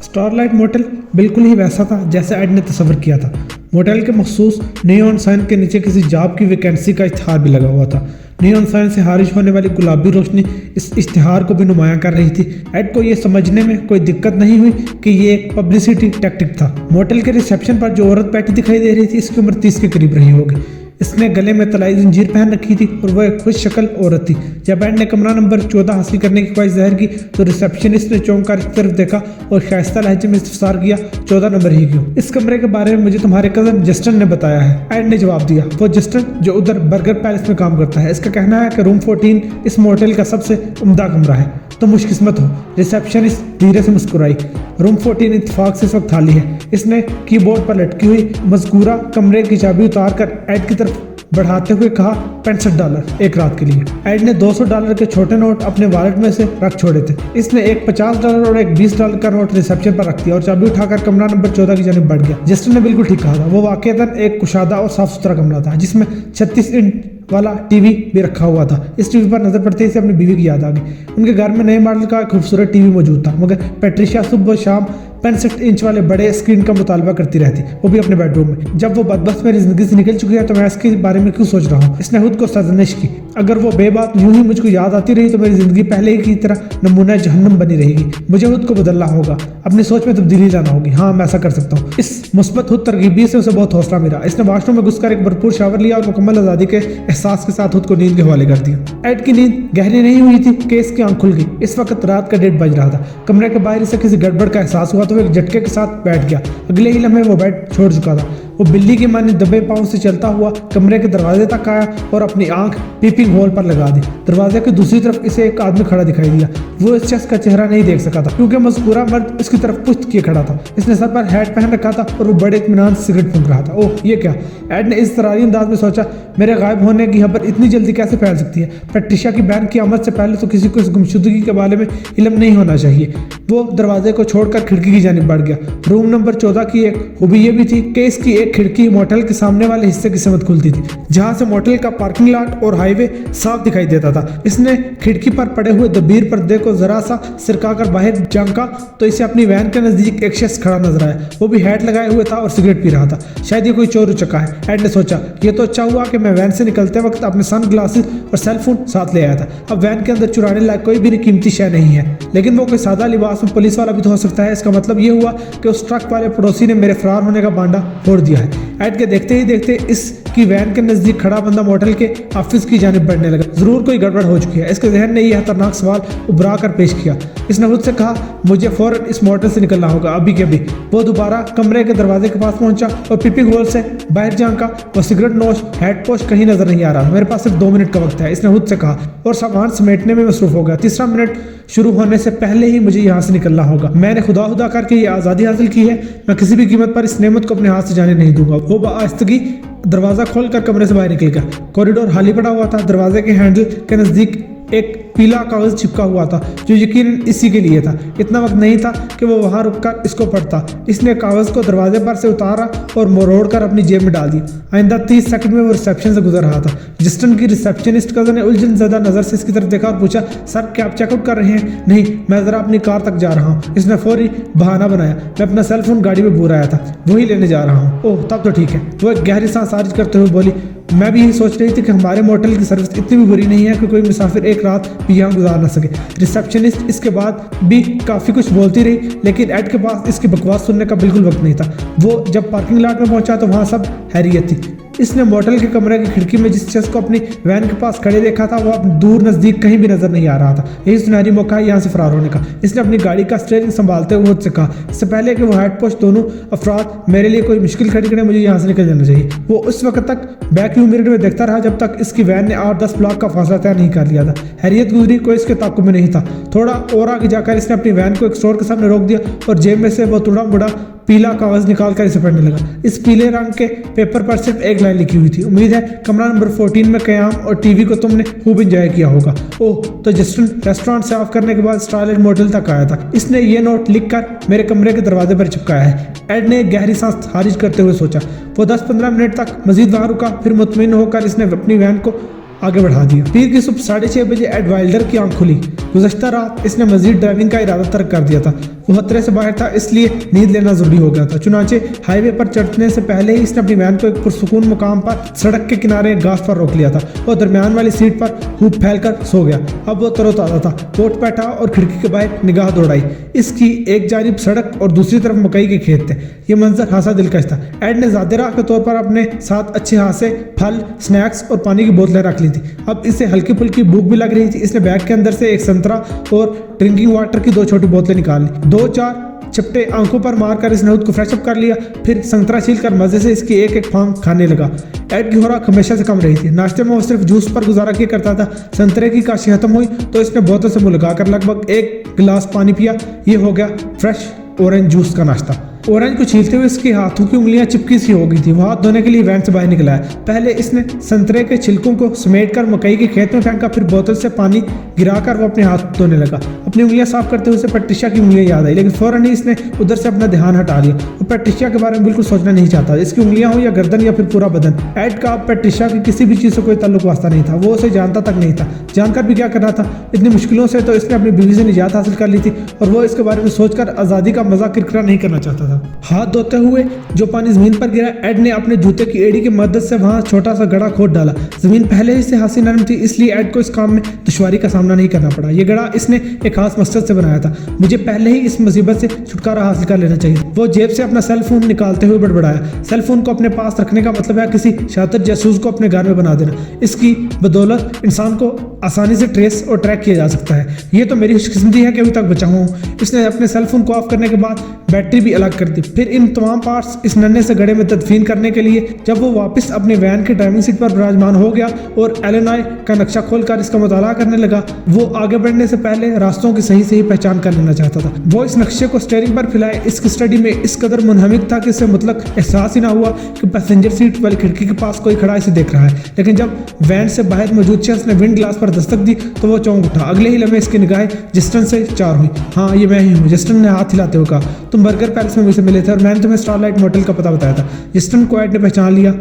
Starlight motel बिल्कुल ही वैसा था जैसे एड ने तस्वर किया था। मोटेल के मखसूस नियॉन साइन के नीचे किसी जॉब की वैकेंसी का इश्तिहार भी लगा हुआ था। नियॉन साइन से हारिश होने वाली गुलाबी रोशनी इस इश्तिहार को भी नुमायां कर रही थी। एड को ये समझने में कोई दिक्कत नहीं हुई कि ये एक पब्लिसिटी टैक्टिक था। मोटेल के रिसेप्शन पर जो औरत बैठी दिखाई दे रही थी, इसकी उम्र 30 के करीब रही होगी। इसने गले में तलाई जंजीर पहन रखी थी और वह एक खुश शक्ल औरत थी। जब एड ने कमरा नंबर 14 हासिल करने की ख्वाहिश जाहिर की तो रिसेप्शनिस्ट ने चौंक कर इस तरफ देखा और शाइस्ता लहजे में इस्तफसार किया, 14 नंबर ही क्यों? इस कमरे के बारे में मुझे तुम्हारे कजन जस्टिन ने बताया है, एड ने जवाब दिया। वो जस्टिन जो उधर बर्गर पैलेस में काम करता है। इसका कहना है कि रूम 14 इस मोटेल का सबसे उम्दा कमरा है। तो खुशकिस्मत हो। रिसेप्शनिस्ट धीरे से मुस्कुराई। रूम 14 इत्तेफाक से इस वक्त खाली है। इसने कीबोर्ड पर लटकी हुई मज़कूरा कमरे की चाबी उतार कर एड की तरफ बढ़ाते हुए कहा, $65 एक रात के लिए। एड ने $200 के छोटे नोट अपने वॉलेट में से रख छोड़े थे। इसने एक $50 और एक $20 का नोट रिसेप्शन पर रख दिया और चाबी उठाकर कमरा नंबर 14 की जानिब बढ़ गया। जस्टिन ने बिल्कुल ठीक कहा था। वो वाकईतन एक कुशादा और साफ सुथरा कमरा था जिसमें 36 इंच वाला टीवी भी रखा हुआ था। इस टीवी पर नजर पड़ते ही अपनी बीवी की याद आ गई। उनके घर में नए मॉडल का खूबसूरत टीवी मौजूद था, मगर पैट्रिशिया सुबह शाम 65 इंच वाले बड़े स्क्रीन का मुतालबा करती रहती, वो भी अपने बेडरूम में। जब वो बदबख्त मेरी जिंदगी से निकल चुकी है तो मैं इसके बारे में क्यों सोच रहा हूँ? इसने खुद को सरजनिश की। अगर वो बेबात यूं ही मुझको याद आती रही तो मेरी जिंदगी पहले की तरह नमूना जहन्नम बनी रहेगी। मुझे खुद को बदलना होगा, अपनी सोच में तब्दीली लाना होगी। हाँ, मैं ऐसा कर सकता हूँ। इस मुस्बत खुद तरगीबी से उसे बहुत हौसला मिला। इसने वॉशरूम में घुसकर एक भरपूर शावर लिया और मुकम्मल आज़ादी के एहसास के साथ खुद को नींद के हवाले कर दिया। एड की नींद गहरी नहीं हुई थी कि इसकी आंख खुल गई। इस वक्त रात का 1:30 बज रहा था। कमरे के बाहर से किसी गड़बड़ का एहसास हुआ तो वो एक झटके के साथ बैठ गया। अगले ही लम्हे वो बेड छोड़ चुका था। वो बिल्ली के माने दबे पांव से चलता हुआ कमरे के दरवाजे तक आया और अपनी आंख पीपिंग होल पर लगा दी। दरवाजे की दूसरी तरफ इसे एक आदमी खड़ा दिखाई दिया। वो इस शख्स का चेहरा नहीं देख सका था क्योंकि मज़कूरा मर्द इसकी तरफ पुश्त किए खड़ा था। इसने सर पर हैट पहन रखा था और वो बड़े इत्मीनान से सिगरेट फूंक रहा था। ओह, ये क्या? एड ने इस तरारी अंदाज में सोचा, मेरे गायब होने की खबर इतनी जल्दी कैसे फैल सकती है? पैट्रिशिया की बहन की आमद से पहले तो किसी को इस गुमशुदगी के बारे में इल्म नहीं होना चाहिए। वो दरवाजे को छोड़कर खिड़की की जानिब बढ़ गया। रूम नंबर 14 की एक खूबी ये भी थी कि इसकी एक खिड़की मोटेल के सामने वाले हिस्से की समत खुलती थी, जहां से मोटेल का पार्किंग लॉट और हाईवे साफ दिखाई देता था। इसने खिड़की पर पड़े हुए दबीर पर्दे को जरा सा सिरकाकर बाहर झांका तो इसे अपनी वैन के नजदीक एक शख्स खड़ा नजर आया। वो भी हैट लगाए हुए था और सिगरेट पी रहा था। शायद ये कोई चोर उचक्का है। एड ने सोचा, ये तो अच्छा हुआ कि मैं वैन से निकलते वक्त अपने सन ग्लासेस और सेलफोन साथ ले आया था। अब वैन के अंदर चुराने लायक कोई भी कीमती शय नहीं है, लेकिन वो कोई सादा लिबास में पुलिस वाला भी तो हो सकता है। इसका मतलब ये हुआ कि उस ट्रक वाले पड़ोसी ने मेरे फरार होने का बांडा फोड़ दिया है। एड के देखते ही देखते इसकी वैन के नजदीक खड़ा बंदा मोटेल के ऑफिस की जानिब बढ़ने लगा। जरूर कोई गड़बड़ हो चुकी है। इसके जहन ने यह खतरनाक सवाल उभरा कर पेश किया। इसने खुद से कहा, मुझे फौरन इस मोटेल से निकलना होगा, अभी के अभी। वो दोबारा कमरे के दरवाजे के पास पहुंचा और पीपिंग होल से बाहर झांका। वो सिगरेट नोश हेड पोस्ट कहीं नजर नहीं आ रहा। मेरे पास सिर्फ 2 मिनट का वक्त है, इसने खुद से कहा और सामान समेटने में मसरूफ हो गया। तीसरा मिनट शुरू होने से पहले ही मुझे यहाँ से निकलना होगा। मैंने खुदा खुदा करके ये आज़ादी हासिल की है। मैं किसी भी कीमत पर इस नेमत को अपने हाथ से जाने नहीं दूंगा। वो बाआस्तगी दरवाजा खोलकर कमरे से बाहर निकल गया। कॉरिडोर खाली पड़ा हुआ था। दरवाजे के हैंडल के नजदीक एक पीला कागज चिपका हुआ था जो यकीनन इसी के लिए था। इतना वक्त नहीं था कि वो वहां रुककर इसको पढ़ता। इसने कागज को दरवाजे पर से उतारा और मोड़ोड़ कर अपनी जेब में डाल दिया। आइंदा 30 सेकंड में वो रिसेप्शन से गुजर रहा था। जस्टिन की रिसेप्शनिस्ट कजन ने उलझन ज़्यादा नजर से इसकी तरफ देखा और पूछा, सर क्या आप चेकआउट कर रहे हैं? नहीं, मैं जरा अपनी कार तक जा रहा हूँ। इसने फौरी बहाना बनाया, मैं अपना सेलफोन गाड़ी में भूल आया था, वही लेने जा रहा हूँ। ओह, तब तो ठीक है। वो एक गहरी सांस खारिज करते हुए बोली, मैं भी यही सोच रही थी कि हमारे मोटेल की सर्विस इतनी भी बुरी नहीं है कि कोई मुसाफिर एक रात भी यहाँ गुजार ना सके। रिसेप्शनिस्ट इसके बाद भी काफ़ी कुछ बोलती रही, लेकिन एड के पास इसकी बकवास सुनने का बिल्कुल वक्त नहीं था। वो जब पार्किंग लॉट में पहुंचा तो वहाँ सब हैरियत थी। इसने मोटेल के कमरे की खिड़की में जिस शख्स को अपनी वैन के पास खड़े देखा था वो अब दूर नजदीक कहीं भी नजर नहीं आ रहा था। यही सुनहरी मौका है यहाँ से फरार होने का। इसने अपनी गाड़ी का स्टीयरिंग संभालते हुए खुद से कहा, इससे पहले कि वो हेड पोस्ट दोनों अफराद मेरे लिए कोई मुश्किल खड़ी करें, मुझे यहाँ से निकल जाना चाहिए। वो उस वक्त तक बैक व्यू मिरर में देखता रहा जब तक इसकी वैन ने 8-10 ब्लॉक का फासला तय नहीं कर लिया था। हैरियत गुजरी कोई इसके ताक़ुब में नहीं था। थोड़ा और आगे जाकर इसने अपनी वैन को एक स्टोर के सामने रोक दिया और जेब में से वो टुड़ा मुड़ा पीला कागज निकाल कर इसे पढ़ने लगा। इस पीले रंग के पेपर पर सिर्फ एक लाइन लिखी हुई थी, उम्मीद है कमरा नंबर 14 में कयाम और टीवी को तुमने खूब एंजॉय किया होगा। ओह, तो जस्टिन रेस्टोरेंट से ऑफ करने के बाद स्टारलाइट मोटेल तक आया था। इसने ये नोट लिखकर मेरे कमरे के दरवाजे पर चिपकाया है। एड ने गहरी सांस खारिज करते हुए सोचा। वो 10-15 मिनट तक मजीद वहां रुका, फिर मुतमईन होकर इसने अपनी वैन को आगे बढ़ा दिया। पीर की सुबह 6:30 बजे एड वाइल्डर की आंख खुली। गुज़श्ता रात इसने मजीद ड्राइविंग का इरादा तर्क कर दिया था। वो खतरे से बाहर था, इसलिए नींद लेना जरूरी हो गया था। चुनांचे हाईवे पर चढ़ने से पहले ही इसने अपनी वैन को एक पुरसुकून मुकाम पर सड़क के किनारे घास पर रोक लिया था और दरमियान वाली सीट पर हुप फैलकर सो गया। अब वो तरोताज़ा था। कोट बैठा और खिड़की के बाहर निगाह दौड़ाई। इसकी एक जानिब सड़क और दूसरी तरफ मकई के खेत थे। ये मंजर खासा दिलकश था। एड ने ज़ादिरा के तौर पर अपने साथ अच्छे खासे फल, स्नैक्स और पानी की बोतलें रख ली थी। अब इसे हल्की फुल्की भूख भी लग रही थी। इसने बैग के अंदर से एक संतरा और ड्रिंकिंग वाटर की 2 छोटी बोतलें निकाल ली। 2-4 चपटे आंखों पर मारकर इसने खुद को फ्रेशअप कर लिया। फिर संतरा छील कर मजे से इसकी एक फार्म खाने लगा। एड की खुराक हमेशा से कम रही थी। नाश्ते में वो सिर्फ जूस पर गुजारा किया करता था। संतरे की काशी खत्म हुई तो इसने बोतल से मुंह लगाकर लगभग 1 गिलास पानी पिया। ये हो गया फ्रेश ऑरेंज जूस का नाश्ता। ऑरेंज को छीलते हुए इसके हाथों की उंगलियां चिपकी सी हो गई थी। वो हाथ धोने के लिए वैन से बाहर निकला है। पहले इसने संतरे के छिलकों को समेटकर मकई के खेत में फेंका, फिर बोतल से पानी गिराकर वो अपने हाथ धोने लगा। अपनी उंगलियां साफ करते हुए उसे पैट्रिशिया की उंगलियां याद आई, लेकिन फौरन ही इसने उधर से अपना ध्यान हटा लिया। वो पैट्रिशिया के बारे में बिल्कुल सोचना नहीं चाहता, इसकी उंगलियां हो या गर्दन या फिर पूरा बदन। एड का पैट्रिशिया की किसी भी चीज से कोई ताल्लुक वास्ता नहीं था। वो उसे जानता तक नहीं था। जानकर भी क्या करना था? इतनी मुश्किलों से तो इसने अपनी बीवी से निजात हासिल कर ली थी और वो इसके बारे में सोचकर आज़ादी का मजाक किरकिरा नहीं करना चाहता था। हाथ धोते हुए जो पानी जमीन पर गिरा, एड ने अपने जूते की एड़ी की मदद से वहां छोटा सा गड़ा खोद डाला। जमीन पहले ही से खासी नरम थी, इसलिए एड को इस काम में दुश्वारी का सामना नहीं करना पड़ा। ये गड़ा इसने एक खास मकसद से बनाया था। मुझे पहले ही इस मुसीबत से छुटकारा हासिल कर लेना चाहिए। वो जेब से अपना सेल फोन निकालते हुए बड़बड़ाया। सेल फोन को अपने पास रखने का मतलब है किसी शातिर जासूस को अपने घर में बना देना। इसकी बदौलत इंसान को आसानी से ट्रेस और ट्रैक किया जा सकता है। ये तो मेरी खुशकिस्मती है कि अभी तक बचा हूँ। इसने अपने सेल फोन को ऑफ करने के बाद बैटरी भी अलग कर दी। फिर इन तमाम पार्ट्स इस नन्हे से गड़े में तदफीन करने के लिए जब वो वापस अपने वैन की ड्राइविंग सीट पर विराजमान हो गया और इलिनॉय का नक्शा खोलकर इसका मुताला करने लगा, वो आगे बढ़ने से पहले रास्तों की सही पहचान कर लेना चाहता था। वो इस नक्शे को स्टीयरिंग पर फैलाए इसकी स्टडी में इस कदर मुनहमिक था कि इसे मतलब एहसास ही ना हुआ कि पैसेंजर सीट वाली खिड़की के पास कोई खड़ा इसे देख रहा है। लेकिन जब वैन से बाहर मौजूद शख्स ने विंड ग्लास पर दस्तक दी तो वो चौंक उठा। अगले ही लम्हे इसकी निगाहें जस्टिन से चार हुई। हाँ, ये मैं ही हूँ, जस्टिन ने हाथ हिलाते हुए कहा। तुम बर्गर पैलेस में मुझसे मिले थे और मैंने तुम्हें स्टारलाइट मोटल का पता बताया था। जस्टिन को एड ने पहचान लिया,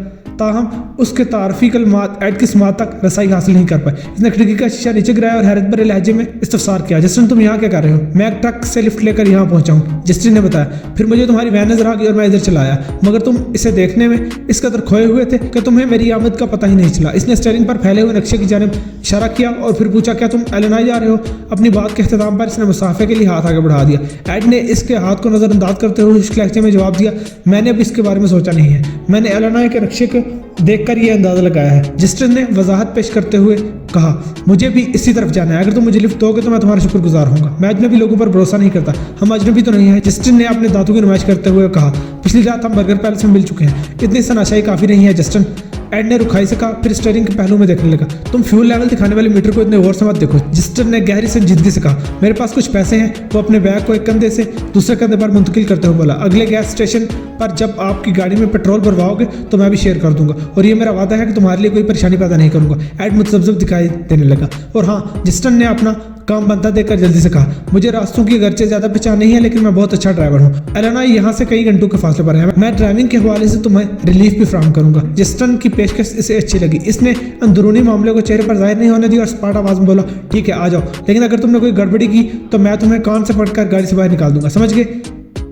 ताहम उसके तारफी कलमात एड की समात तक रसाई हासिल नहीं कर पाए। इसने खिड़की का शीशा नीचे गिराया और हैरत भरे लहजे में इस्तफसार किया। जस्टिन, तुम यहाँ क्या कर रहे हो? मैं एक ट्रक से लिफ्ट लेकर यहाँ पहुंचा हूँ, जस्टिन ने बताया। फिर मुझे तुम्हारी वैन नजर आ गई और मैं इधर चला आया, मगर तुम इसे देखने में इस कदर खोए हुए थे कि तुम्हें मेरी आमद का पता ही नहीं चला। इसने स्टीयरिंग पर फैले हुए नक्शे की जानिब इशारा किया और फिर पूछा, क्या तुम इलिनॉय जा रहे हो? अपनी बात के इख्तिताम पर इसने मुसाफे के लिए हाथ आगे बढ़ा दिया। एड ने इसके हाथ को नजरअंदाज करते हुए इस लहजे में जवाब दिया, मैंने अब इसके बारे में सोचा नहीं है। मैंने इलिनॉय के नक्शे को देखकर यह अंदाजा लगाया है। जस्टिन ने वजाहत पेश करते हुए कहा, मुझे भी इसी तरफ जाना है। अगर तुम मुझे लिफ्ट दोगे तो मैं तुम्हारा शुक्रगुजार होऊंगा। मैं अजनबी लोगों पर भरोसा नहीं करता। हम अजनबी तो नहीं है, जस्टिन ने अपने दांतों की नुमाइश करते हुए कहा। पिछली रात हम बर्गर पैलेस में मिल चुके हैं। इतनी सनाशाई काफी नहीं है जस्टिन, एड ने रुखाई से कहा। फिर स्टीयरिंग के पहलू में देखने लगा। तुम फ्यूल लेवल दिखाने वाले मीटर को इतने गौर से मत देखो, जस्टिन ने गहरी संजीदगी से कहा। मेरे पास कुछ पैसे हैं। वो अपने बैग को एक कंधे से दूसरे कंधे पर मुंतकिल करते हुए बोला, अगले गैस स्टेशन पर जब आपकी गाड़ी में पेट्रोल भरवाओगे तो मैं भी शेयर कर दूंगा और ये मेरा वादा है कि तुम्हारे लिए कोई परेशानी पैदा नहीं करूंगा। एड मुतज़ब्ज़ब दिखाई देने लगा। और हाँ, जस्टिन ने अपना काम बनता देखकर जल्दी से कहा, मुझे रास्तों की अगरचे ज्यादा पहचान नहीं है, लेकिन मैं बहुत अच्छा ड्राइवर हूँ। इलिनॉय यहाँ से कई घंटों के फासले पर है। मैं ड्राइविंग के हवाले से तुम्हें रिलीफ भी फराहम करूंगा। जस्टिन की पेशकश इसे अच्छी लगी। इसने अंदरूनी मामले को चेहरे पर जाहिर नहीं होने दी और सपाट आवाज में बोला, ठीक है आ जाओ, लेकिन अगर तुमने कोई गड़बड़ी की तो मैं तुम्हें कान से पकड़कर गाड़ी से बाहर निकाल दूंगा, समझ गए?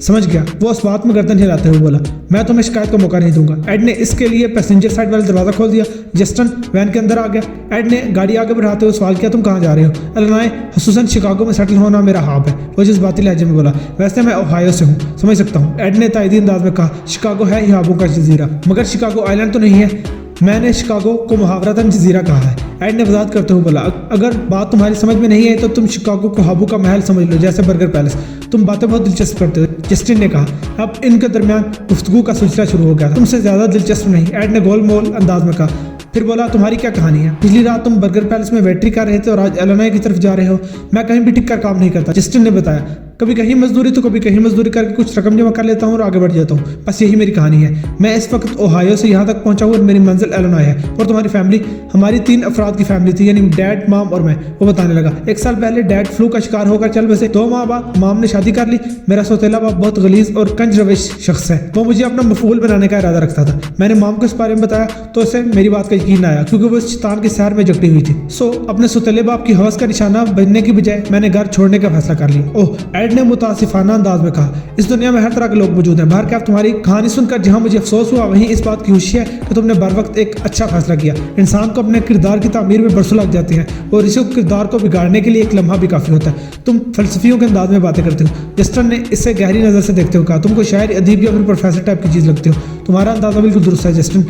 समझ गया। वो उस बात में गर्दन हिलाते हुए बोला, मैं तुम्हें शिकायत का मौका नहीं दूंगा। एड ने इसके लिए पैसेंजर साइड वाला दरवाजा खोल दिया। जस्टिन वैन के अंदर आ गया। एड ने गाड़ी आगे बढ़ाते हुए सवाल किया, तुम कहाँ जा रहे हो? इलिनॉय, हुसूसन शिकागो में सेटल होना मेरा ख्वाब है। वो जज्बाती लहजे में बोला, वैसे मैं ओहायो से हूँ, समझ सकता हूँ। एड ने तायदी अंदाज में कहा, शिकागो है ख्वाबों का जजीरा, मगर शिकागो आइलैंड तो नहीं है। मैंने शिकागो को मुहावरतन जजीरा कहा है। एड ने वजाहत करते हुए बोला, अगर बात तुम्हारी समझ में नहीं है तो तुम शिकागो को ख्वाबों का महल समझ लो, जैसे बर्गर पैलेस। तुम बातें बहुत दिलचस्प करते हो, जस्टिन ने कहा। अब इनके दरमियान गुफ्तगू का सिलसिला शुरू हो गया। तुमसे ज्यादा दिलचस्प नहीं, एड ने गोलमोल अंदाज में कहा। फिर बोला, तुम्हारी क्या कहानी है? पिछली रात तुम बर्गर पैलेस में वेटरी कर रहे थे और आज इलिनॉय की तरफ जा रहे हो। मैं कहीं भी टिक कर काम नहीं करता, जस्टिन ने बताया। कभी कहीं मजदूरी तो कभी कहीं मजदूरी करके कुछ रकम जमा कर लेता हूँ और आगे बढ़ जाता हूँ। बस यही मेरी कहानी है। मैं इस वक्त ओहायो से यहाँ तक पहुँचा हूँ और मेरी मंजिल इलिनॉय है। और तुम्हारी फैमिली? हमारी 3 अफराद की फैमिली थी, यानी डैड, माम और मैं। वो बताने लगा, 1 साल पहले डैड फ्लू का शिकार होकर चल बसे। 2 माह बाद माम ने शादी कर ली। मेरा सौतेला बाप बहुत गलीज और कंज रविश शख्स है। वो मुझे अपना मफूल बनाने का इरादा रखता था। मैंने माम को इस बारे में बताया तो उसे मेरी बात का यकीन आया, क्योंकि वो शैतान के शहर में जकड़ी हुई थी। सो अपने सौतेले बाप की हवस का निशाना बनने की बजाय मैंने घर छोड़ने का फैसला कर लिया। ओह, एड ने मुतासिफाना अंदाज में कहा, इस दुनिया में हर तरह के लोग मौजूद हैं। बाहर क्या तुम्हारी कहानी सुनकर जहां मुझे अफसोस हुआ, वहीं इस बात की खुशी है कि तुमने बर वक्त एक अच्छा फैसला किया। इंसान को अपने किरदार की तामीर में बरसों लग जाते हैं और इसी किरदार को बिगाड़ने के लिए एक लम्हा भी काफी होता है। तुम फलसफियों के अंदाज में बातें करते हो। जस्टिन ने इससे गहरी नजर से देखते हुए कहा, तुमको शायर, अदीब या फिर प्रोफेसर टाइप की चीज लगते हो। तुम्हारा अंदाजा बिल्कुल दुरुस्त है जस्टिन।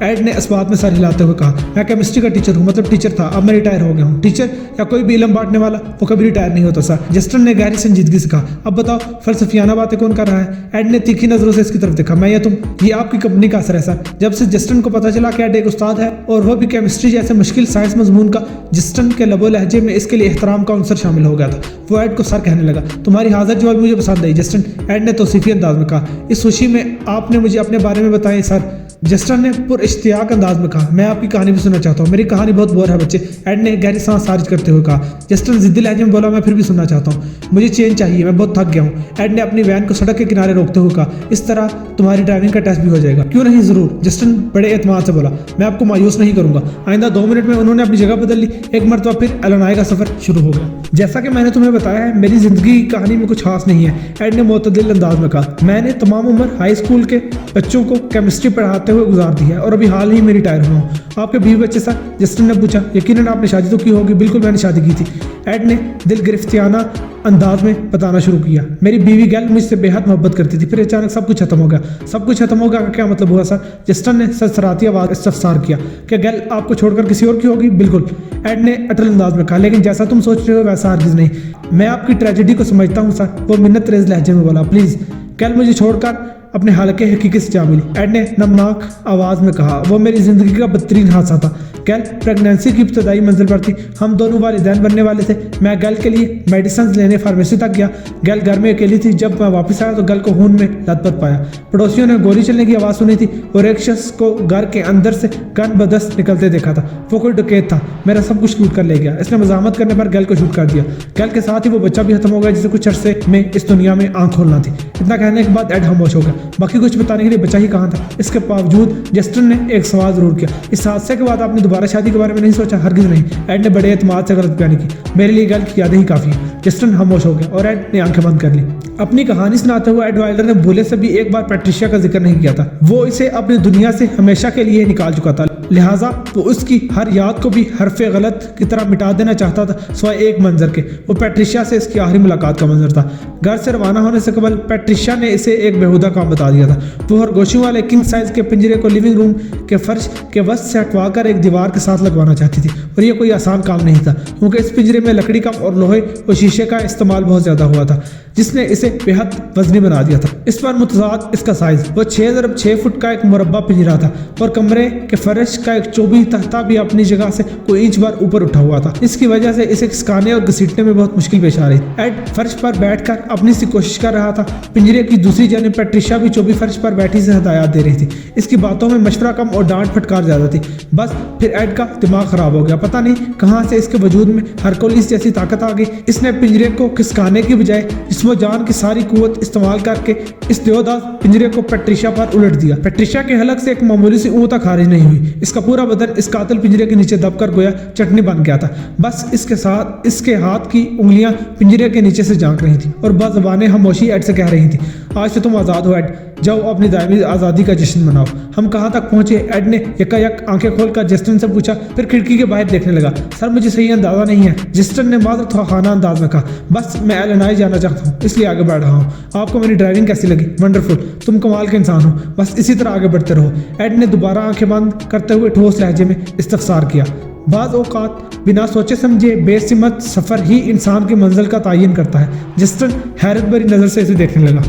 एड ने इस बात में सर हिलाते हुए कहा, मैं केमिस्ट्री का टीचर हूँ, मतलब टीचर था, अब मैं रिटायर हो गया हूँ। टीचर या कोई भी इल्म बांटने वाला वो कभी रिटायर नहीं होता सर। जस्टिन ने गहरी संजीदगी से कहा, अब बताओ फलसफियाना बातें कौन कर रहा है? एड ने तीखी नजरों से इसकी तरफ देखा, मैं या तुम? ये आपकी कंपनी का असर है सर। जब से जस्टिन को पता चला कि एड एक उस्ताद है और वह भी केमिस्ट्री जैसे मुश्किल साइंस मजमून का, जस्टिन के लबो लहजे में इसके लिए एहतराम का अंसर शामिल हो गया था। वो एड को सर कहने लगा, तुम्हारी हाजिर जवाब मुझे पसंद आई जस्टिन। एड ने तौसीफी अंदाज में कहा, इस खुशी में आपने मुझे अपने बारे में बताया सर। जस्टिन ने पुरइश्तियाक अंदाज में कहा, मैं आपकी कहानी भी सुनना चाहता हूँ। मेरी कहानी बहुत बोर है बच्चे। एड ने गहरी सांस खारिज करते हुए कहा। जस्टिन जिद्दी लहजे में बोला, मैं फिर भी सुनना चाहता हूँ, मुझे चेंज चाहिए, मैं बहुत थक गया हूँ। एड ने अपनी वैन को सड़क के किनारे रोकते हुए कहा, इस तरह तुम्हारी ड्राइविंग का टेस्ट भी हो जाएगा। क्यों नहीं, जरूर। जस्टिन बड़े एतमाद से बोला, मैं आपको मायूस नहीं करूंगा। आइंदा 2 मिनट में उन्होंने अपनी जगह बदल ली। एक मरतबा फिर इलिनॉय का सफर शुरू हो गया। जैसा कि मैंने तुम्हें बताया है, मेरी जिंदगी की कहानी में कुछ खास नहीं है, एड ने मुतदिल अंदाज में कहा। मैंने तमाम उम्र हाई स्कूल के बच्चों को केमिस्ट्री पढ़ाते हुए गुजार दी है और अभी हाल ही में रिटायर हुआ हूँ। आपके बीवी बच्चे सर? जस्टिन ने पूछा। यकीनन आपने शादी तो की होगी। बिल्कुल, मैंने शादी की थी, एड ने दिल गिरफ्तियाना अंदाज में बताना शुरू किया। मेरी बीवी गैल मुझसे बेहद मोहब्बत करती थी, फिर अचानक सब कुछ खत्म हो गया। सब कुछ खत्म हो गया का क्या मतलब हुआ सर? जस्टिन ने सरसराती आवाज इस्तफसार किया। क्या गैल आपको छोड़कर किसी और की होगी? बिल्कुल, एड ने अटल अंदाज में कहा, लेकिन जैसा तुम सोच रहे हो वैसा हरगिज नहीं। मैं आपकी ट्रेजेडी को समझता हूँ सर। वो मिन्नत रेज लहजे में बोला, प्लीज गैल मुझे छोड़कर अपने हालके हकीकत से जा मिली। एड ने नमनाक आवाज में कहा, वो मेरी जिंदगी का बदतरीन हादसा था। गैल प्रेगनेंसी की इब्तदाई मंजिल पर थी। हम दोनों वालिदैन बनने वाले थे। मैं गैल के लिए मेडिसिन लेने फार्मेसी तक गया। गैल घर में अकेली थी। जब मैं वापस आया तो गैल को खून में लथपथ पाया। पड़ोसियों ने गोली चलने की आवाज़ सुनी थी और एक शख्स को घर के अंदर से गन बदस्त निकलते देखा था। वो कोई डकैत था। मेरा सब कुछ लूट कर ले गया। इसने मजामत करने पर गैल को शूट कर दिया। गैल के साथ ही वो बच्चा भी खत्म हो गया जिसे कुछ अरसे में इस दुनिया में आंख खोलना थी। इतना कहने के बाद एड खामोश हो गया। बाकी कुछ बताने के लिए बचा ही कहाँ था। इसके बावजूद जस्टिन ने एक सवाल जरूर किया, इस हादसे के बाद आपने दोबारा शादी के बारे में नहीं सोचा? हरगिज नहीं। एड ने बड़े एतमाद से गलत बयानी की। मेरे लिए गैल की यादें ही काफी है। जस्टिन खामोश हो गया और एड ने आंखें बंद कर ली। अपनी कहानी सुनाते हुए एड वाइल्डर ने भूले से भी एक बार पैट्रिशिया का जिक्र नहीं किया था। वो इसे अपनी दुनिया से हमेशा के लिए निकाल चुका था, लिहाजा वो उसकी हर याद को भी हरफे गलत की तरह मिटा देना चाहता था, सिवाय एक मंजर के। वो पैट्रिशिया से इसकी आखिरी मुलाकात का मंजर था। घर से रवाना होने से कबल पैट्रिशिया ने इसे एक बेहुदा काम बता दिया था। वो खरगोशियों वाले किंग साइज के पिंजरे को लिविंग रूम के फर्श के वस्त से हटवाकर एक दीवार के साथ लगवाना चाहती थी, और ये कोई आसान काम नहीं था, क्योंकि इस पिंजरे में लकड़ी का और लोहे और शीशे का इस्तेमाल बहुत ज्यादा हुआ था, जिसने इसे बेहद वजनी बना दिया था। इस पर मुतजाद इसका साइज, वो 6x6 फुट का एक मुरब्बा पिंजरा था, और कमरे के फर्श का एक चौबी तख्ता भी अपनी जगह से कोई इंच बार ऊपर उठा हुआ था। इसकी वजह से इसे खिसकाने और घसीटने में बहुत मुश्किल पेश आ रही। एड फर्श पर बैठकर अपनी सी कोशिश कर रहा था। पिंजरे की दूसरी जानिब पैट्रिशिया भी चौबी फर्श पर बैठी से हदायत दे रही थी। इसकी बातों में मशवरा कम और डांट फटकार ज्यादा थी। बस फिर एड का दिमाग खराब हो गया। पता नहीं कहां से इसके वजूद में हरकुलिस जैसी ताकत आ गई। इसने पिंजरे को खिसकाने की बजाय जिस्मो जान की सारी कुव्वत इस्तेमाल करके इस देवदास पिंजरे को पैट्रिशिया पर उलट दिया। पैट्रिशिया के हलक से एक मामूली सी ऊँ तक खारिज नहीं हुई। इसका पूरा बदन इस कातिल पिंजरे के नीचे दबकर गोया चटनी बन गया था। बस इसके साथ इसके हाथ की उंगलियां पिंजरे के नीचे से झांक रही थी और बाज़बाने खामोशी एड से कह रही थी, आज से तुम आज़ाद हो एड, जाओ अपनी दायमी आज़ादी का जश्न मनाओ। हम कहाँ तक पहुंचे? एड ने यकायक आंखें खोलकर जस्टिन से पूछा, फिर खिड़की के बाहर देखने लगा। सर मुझे सही अंदाजा नहीं है, जस्टिन ने मादर खाना अंदाज में कहा। बस मैं इलिनॉय जाना चाहता हूँ, इसलिए आगे बढ़ रहा हूँ। आपको मेरी ड्राइविंग कैसी लगी? वंडरफुल, तुम कमाल के इंसान हो, बस इसी तरह आगे बढ़ते रहो। एड ने दोबारा आंखें बंद करते हुए ठोस लहजे में इस्तफसार किया। बाज़ औक़ात बिना सोचे समझे बेसिमत सफ़र ही इंसान की मंजिल का तयन करता है। जस्टिन हैरत भरी नज़र से इसे देखने लगा।